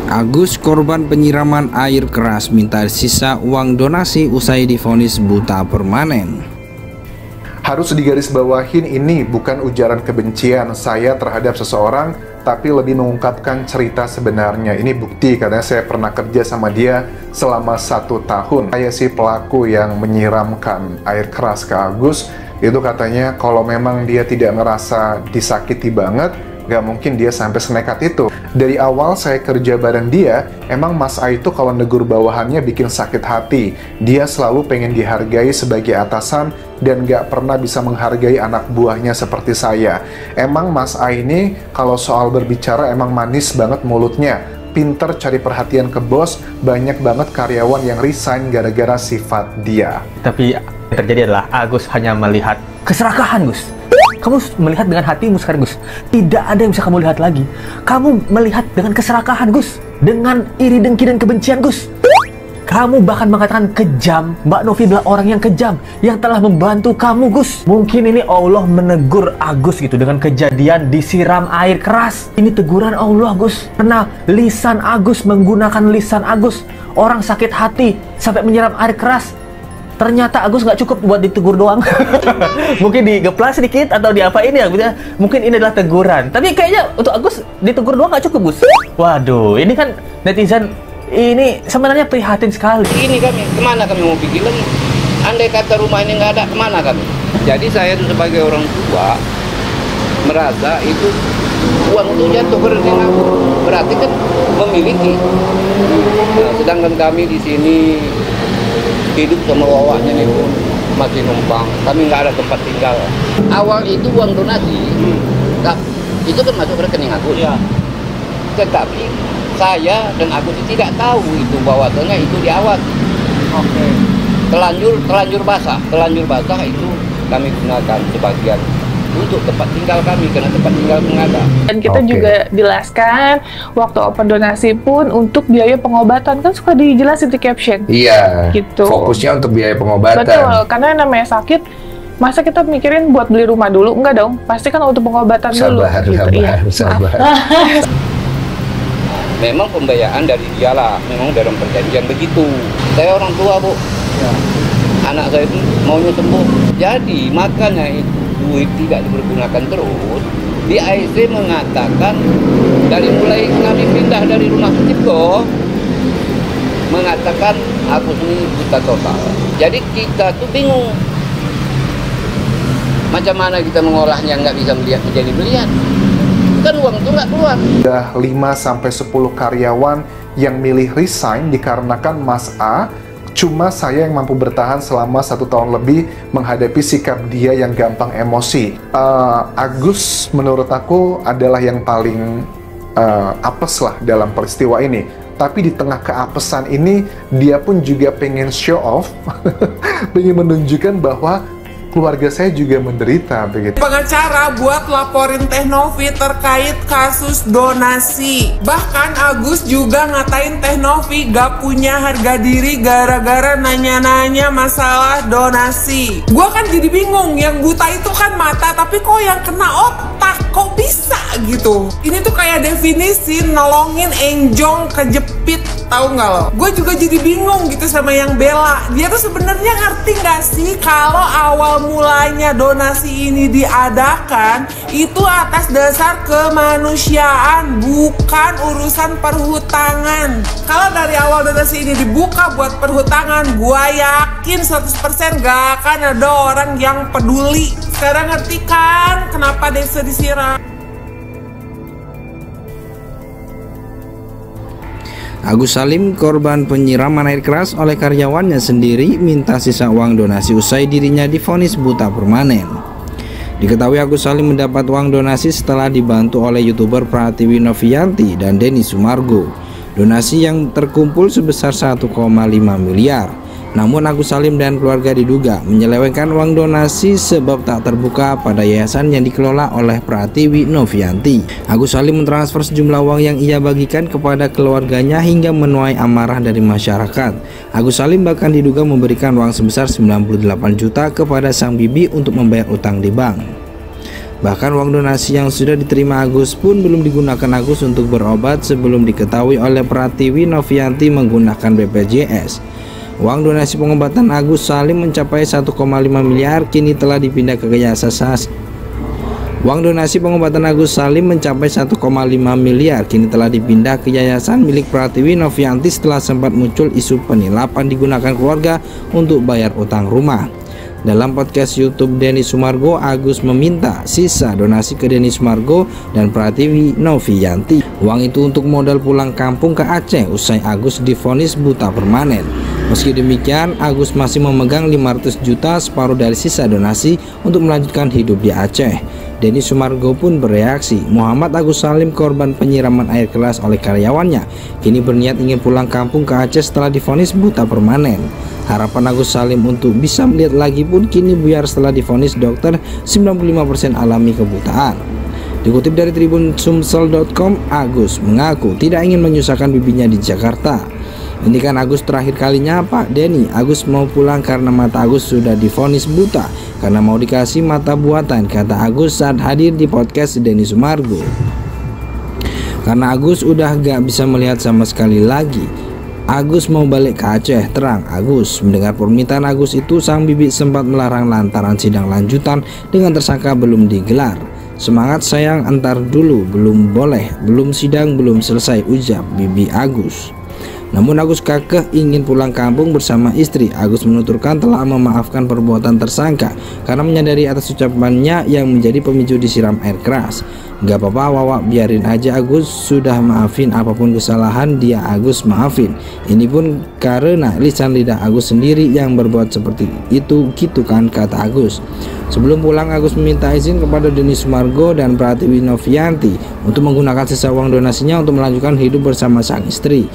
Agus, korban penyiraman air keras, minta sisa uang donasi usai divonis buta permanen. Harus digarisbawahin, ini bukan ujaran kebencian saya terhadap seseorang, tapi lebih mengungkapkan cerita sebenarnya. Ini bukti karena saya pernah kerja sama dia selama 1 tahun. Saya si pelaku yang menyiramkan air keras ke Agus. Itu katanya kalau memang dia tidak ngerasa disakiti banget, gak mungkin dia sampai senekat itu. Dari awal saya kerja bareng dia, emang Mas A itu kalau negur bawahannya bikin sakit hati. Dia selalu pengen dihargai sebagai atasan dan gak pernah bisa menghargai anak buahnya seperti saya. Emang Mas A ini kalau soal berbicara emang manis banget mulutnya. Pinter cari perhatian ke bos, banyak banget karyawan yang resign gara-gara sifat dia. Tapi yang terjadi adalah Agus hanya melihat keserakahan, Gus. Kamu melihat dengan hatimu sekarang, Gus. Tidak ada yang bisa kamu lihat lagi. Kamu melihat dengan keserakahan, Gus. Dengan iri dengki dan kebencian, Gus. Kamu bahkan mengatakan kejam. Mbak Novi adalah orang yang kejam, yang telah membantu kamu, Gus. Mungkin ini Allah menegur Agus gitu dengan kejadian disiram air keras. Ini teguran Allah, Gus. Karena lisan Agus, menggunakan lisan Agus, orang sakit hati sampai menyiram air keras. Ternyata Agus nggak cukup buat ditegur doang. Mungkin digeplas sedikit atau diapain ya. Mungkin ini adalah teguran. Tapi kayaknya untuk Agus ditegur doang nggak cukup, Gus. Waduh, ini kan netizen ini sebenarnya prihatin sekali. Ini kemana kami mau pergi lagi? Andai kata rumah ini nggak ada, kemana kami? Jadi saya itu sebagai orang tua merasa itu uang itu jatuh ke rekening aku. Berarti kan memiliki. Nah, sedangkan kami di sini hidup sama wawahnya nih pun masih numpang, kami nggak ada tempat tinggal. Awal itu uang donasi, itu kan masuk rekening aku. Ya. Tetapi saya dan aku tidak tahu itu bahwasanya itu diawasi. Oke. Telanjur basah itu kami gunakan sebagian untuk tempat tinggal kami, karena tempat tinggal mengada. Dan kita juga jelaskan waktu open donasi pun untuk biaya pengobatan, kan suka dijelasin di caption. Iya, gitu. Fokusnya untuk biaya pengobatan. Betul, karena yang namanya sakit, masa kita mikirin buat beli rumah dulu? Enggak dong, pasti kan untuk pengobatan dulu. Sabar. Memang pembiayaan dari dialah, memang dalam perjanjian begitu. Saya orang tua, Bu. Ya. Anak saya itu maunya sembuh. Jadi makanya itu duit tidak dipergunakan terus. Di AIC mengatakan dari mulai kami pindah dari rumah Sucipto, mengatakan aku ini buta total. Jadi kita tuh bingung macam mana kita mengolahnya, nggak bisa melihat menjadi belian. Kan uang itu nggak keluar. Udah 5-10 karyawan yang milih resign dikarenakan Mas A. Cuma saya yang mampu bertahan selama 1 tahun lebih menghadapi sikap dia yang gampang emosi. Agus menurut aku adalah yang paling apes lah dalam peristiwa ini. Tapi di tengah keapesan ini, dia pun juga pengen show off, pengen menunjukkan bahwa keluarga saya juga menderita begitu. Pengacara buat laporin Teh Novi terkait kasus donasi. Bahkan Agus juga ngatain Teh Novi gak punya harga diri gara-gara nanya-nanya masalah donasi. Gua kan jadi bingung, yang buta itu kan mata, tapi kok yang kena otak? Kok bisa gitu? Ini tuh kayak definisi nolongin enjong kejepit, tahu nggak lo? Gue juga jadi bingung gitu sama yang bela. Dia tuh sebenarnya ngerti nggak sih kalau awal mulanya donasi ini diadakan itu atas dasar kemanusiaan, bukan urusan perhutangan. Kalau dari awal donasi ini dibuka buat perhutangan, gue yakin 100% gak akan ada orang yang peduli. Sekarang ngerti kan kenapa desa disiram? Agus Salim, korban penyiraman air keras oleh karyawannya sendiri, minta sisa uang donasi usai dirinya divonis buta permanen. Diketahui Agus Salim mendapat uang donasi setelah dibantu oleh YouTuber Pratiwi Novianti dan Denny Sumargo. Donasi yang terkumpul sebesar 1,5 miliar. Namun Agus Salim dan keluarga diduga menyelewengkan uang donasi sebab tak terbuka pada yayasan yang dikelola oleh Pratiwi Novianti. Agus Salim mentransfer sejumlah uang yang ia bagikan kepada keluarganya hingga menuai amarah dari masyarakat. Agus Salim bahkan diduga memberikan uang sebesar 98 juta kepada sang bibi untuk membayar utang di bank. Bahkan uang donasi yang sudah diterima Agus pun belum digunakan Agus untuk berobat sebelum diketahui oleh Pratiwi Novianti menggunakan BPJS. Uang donasi pengobatan Agus Salim mencapai 1,5 miliar kini telah dipindah ke Yayasan. Uang donasi pengobatan Agus Salim mencapai 1,5 miliar kini telah dipindah ke yayasan milik Pratiwi Novianti setelah sempat muncul isu penilapan digunakan keluarga untuk bayar utang rumah. Dalam podcast YouTube Denny Sumargo, Agus meminta sisa donasi ke Denny Sumargo dan Pratiwi Novianti. Uang itu untuk modal pulang kampung ke Aceh usai Agus divonis buta permanen. Meski demikian, Agus masih memegang 500 juta separuh dari sisa donasi untuk melanjutkan hidup di Aceh. Denny Sumargo pun bereaksi, Muhammad Agus Salim korban penyiraman air keras oleh karyawannya kini berniat ingin pulang kampung ke Aceh setelah divonis buta permanen. Harapan Agus Salim untuk bisa melihat lagi pun kini buyar setelah divonis dokter 95% alami kebutaan. Dikutip dari tribunsumsel.com, Agus mengaku tidak ingin menyusahkan bibinya di Jakarta. Ini kan Agus terakhir kalinya Pak Denny. Agus mau pulang karena mata Agus sudah divonis buta karena mau dikasih mata buatan, kata Agus saat hadir di podcast Denny Sumargo. Karena Agus udah gak bisa melihat sama sekali lagi, Agus mau balik ke Aceh, terang Agus. Mendengar permintaan Agus itu, sang bibi sempat melarang lantaran sidang lanjutan dengan tersangka belum digelar. Semangat sayang, antar dulu, belum boleh, belum sidang, belum selesai, ujar bibi Agus. Namun Agus kekeh ingin pulang kampung bersama istri. Agus menuturkan telah memaafkan perbuatan tersangka karena menyadari atas ucapannya yang menjadi pemicu disiram air keras. Gak apa-apa Wawa, biarin aja, Agus sudah maafin, apapun kesalahan dia Agus maafin. Ini pun karena lisan lidah Agus sendiri yang berbuat seperti itu, gitu kan, kata Agus. Sebelum pulang, Agus meminta izin kepada Denny Sumargo dan Pratiwi Novianti untuk menggunakan sisa uang donasinya untuk melanjutkan hidup bersama sang istri.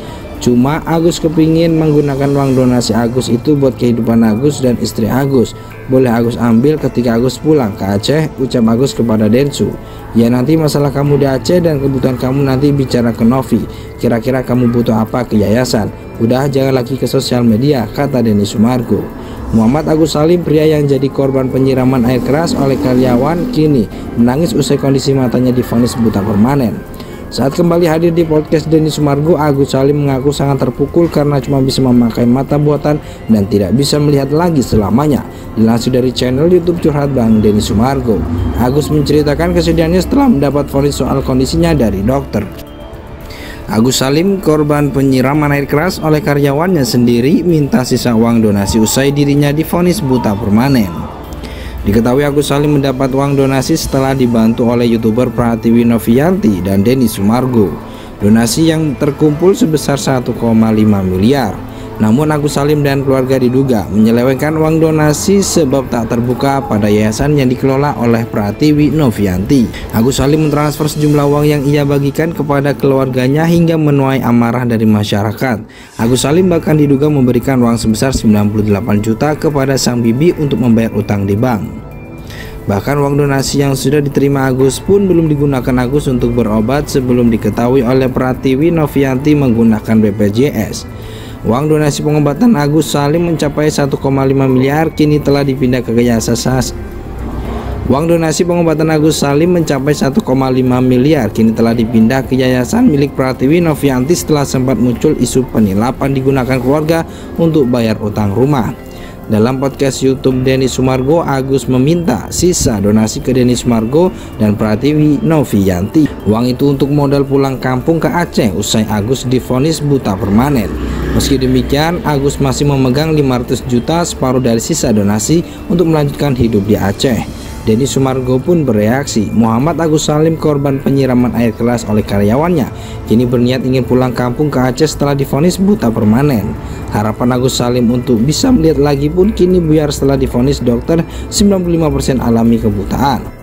Cuma Agus kepingin menggunakan uang donasi Agus itu buat kehidupan Agus dan istri Agus. Boleh Agus ambil ketika Agus pulang ke Aceh, ucap Agus kepada Densu. Ya nanti masalah kamu di Aceh dan kebutuhan kamu nanti bicara ke Novi. Kira-kira kamu butuh apa ke yayasan. Udah jangan lagi ke sosial media, kata Denny Sumargo. Muhammad Agus Salim, pria yang jadi korban penyiraman air keras oleh karyawan, kini menangis usai kondisi matanya divonis buta permanen. Saat kembali hadir di podcast Denny Sumargo, Agus Salim mengaku sangat terpukul karena cuma bisa memakai mata buatan dan tidak bisa melihat lagi selamanya. Dilansir dari channel YouTube Curhat Bang Denny Sumargo, Agus menceritakan kesedihannya setelah mendapat vonis soal kondisinya dari dokter. Agus Salim, korban penyiraman air keras oleh karyawannya sendiri, minta sisa uang donasi usai dirinya divonis buta permanen. Diketahui Agus Salim mendapat uang donasi setelah dibantu oleh YouTuber Pratiwi Novianti dan Denny Sumargo. Donasi yang terkumpul sebesar 1,5 miliar. Namun Agus Salim dan keluarga diduga menyelewengkan uang donasi sebab tak terbuka pada yayasan yang dikelola oleh Pratiwi Novianti. Agus Salim mentransfer sejumlah uang yang ia bagikan kepada keluarganya hingga menuai amarah dari masyarakat. Agus Salim bahkan diduga memberikan uang sebesar 98 juta kepada sang bibi untuk membayar utang di bank. Bahkan uang donasi yang sudah diterima Agus pun belum digunakan Agus untuk berobat sebelum diketahui oleh Pratiwi Novianti menggunakan BPJS. Uang donasi pengobatan Agus Salim mencapai 1,5 miliar kini telah dipindah ke Yayasan. Uang donasi pengobatan Agus Salim mencapai 1,5 miliar kini telah dipindah ke yayasan milik Pratiwi Novianti setelah sempat muncul isu penilapan digunakan keluarga untuk bayar utang rumah. Dalam podcast YouTube Denny Sumargo, Agus meminta sisa donasi ke Denny Sumargo dan Pratiwi Novianti. Uang itu untuk modal pulang kampung ke Aceh usai Agus divonis buta permanen. Meski demikian, Agus masih memegang 500 juta separuh dari sisa donasi untuk melanjutkan hidup di Aceh. Denny Sumargo pun bereaksi, Muhammad Agus Salim korban penyiraman air keras oleh karyawannya kini berniat ingin pulang kampung ke Aceh setelah divonis buta permanen. Harapan Agus Salim untuk bisa melihat lagi pun kini buyar setelah divonis dokter 95% alami kebutaan.